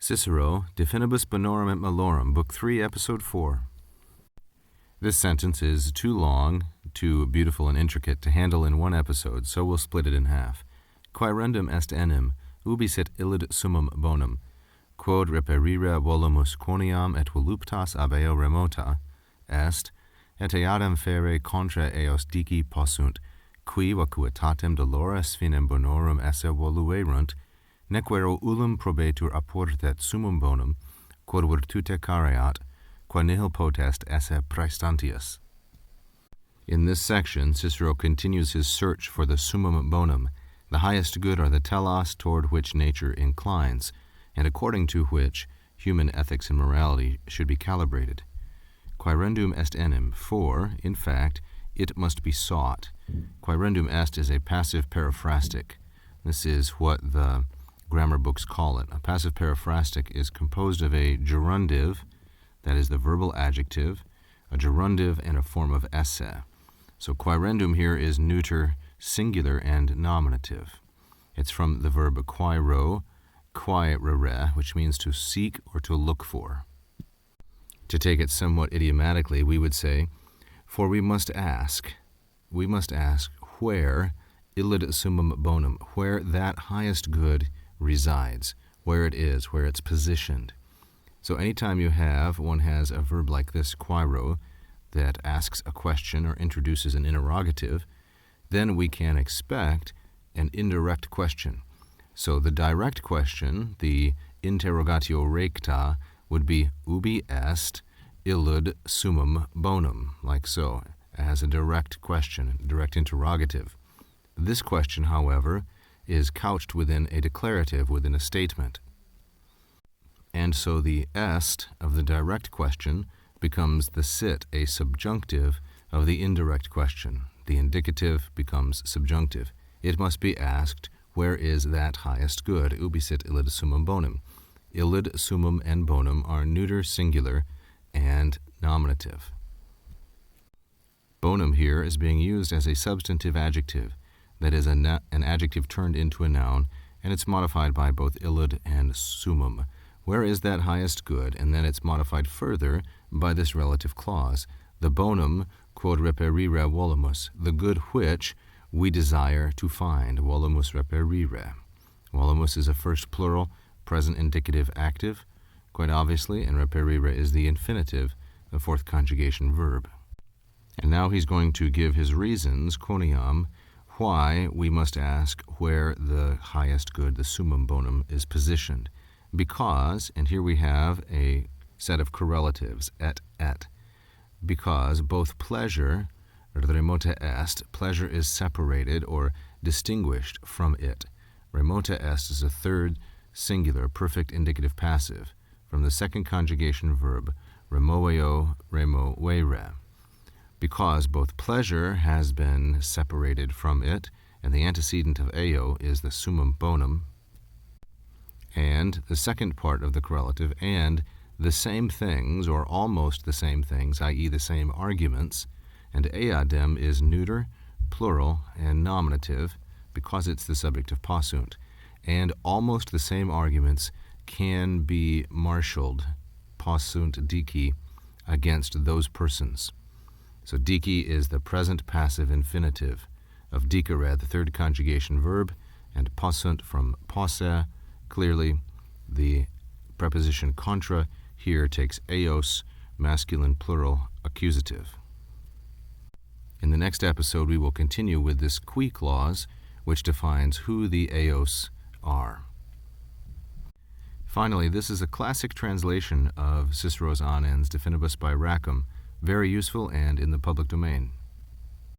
Cicero, De Finibus Bonorum et Malorum, Book 3, Episode 4. This sentence is too long, too beautiful and intricate to handle in one episode, so we'll split it in half. Quaerendum est enim, ubi sit illud summum bonum, quod reperire volumus quoniam et voluptas ab eo remota, est, et eadem fere contra eos dici possunt, qui vacuitatem dolores finem bonorum esse voluerunt, nequero ullum probetur apportet summum bonum, quod virtute careat, qua nihil potest esse praestantius. In this section, Cicero continues his search for the summum bonum, the highest good or the telos toward which nature inclines, and according to which human ethics and morality should be calibrated. Quaerendum est enim, for, in fact, it must be sought. Quaerendum est is a passive periphrastic. This is what the grammar books call it. A passive periphrastic is composed of a gerundive, that is the verbal adjective, a gerundive, and a form of esse. So quaerendum here is neuter, singular, and nominative. It's from the verb quaero, quaerere, which means to seek or to look for. To take it somewhat idiomatically, we would say, for we must ask where illud summum bonum, where that highest good resides, where it is, where it's positioned. So anytime one has a verb like this, quaero, that asks a question or introduces an interrogative, then we can expect an indirect question. So the direct question, the interrogatio recta, would be ubi est illud summum bonum, like so, as a direct question, direct interrogative. This question, however, is couched within a declarative, within a statement. And so the est of the direct question becomes the sit, a subjunctive, of the indirect question. The indicative becomes subjunctive. It must be asked, where is that highest good? Ubi sit illud summum bonum. Illud, summum, and bonum are neuter, singular, and nominative. Bonum here is being used as a substantive adjective, that is an adjective turned into a noun, and it's modified by both illud and summum. Where is that highest good? And then it's modified further by this relative clause, the bonum quod reperire volumus, the good which we desire to find, volumus reperire. Volumus is a first plural, present indicative active, quite obviously, and reperire is the infinitive, the fourth conjugation verb. And now he's going to give his reasons, quoniam, why we must ask where the highest good, the summum bonum, is positioned. Because, and here we have a set of correlatives, et. Because both pleasure, remota est, pleasure is separated or distinguished from it. Remota est is a third singular perfect indicative passive from the second conjugation verb, remoeo, removere. Because both pleasure has been separated from it, and the antecedent of eo is the summum bonum, and the second part of the correlative, and the same things, or almost the same things, i.e. the same arguments, and eadem is neuter, plural, and nominative, because it's the subject of possunt, and almost the same arguments can be marshaled, possunt dici, against those persons. So dici is the present passive infinitive of dicere, the third conjugation verb, and possunt from posse. Clearly, the preposition contra here takes eos, masculine plural, accusative. In the next episode, we will continue with this qui clause, which defines who the eos are. Finally, this is a classic translation of Cicero's On Ens, De Finibus by Rackham, very useful and in the public domain.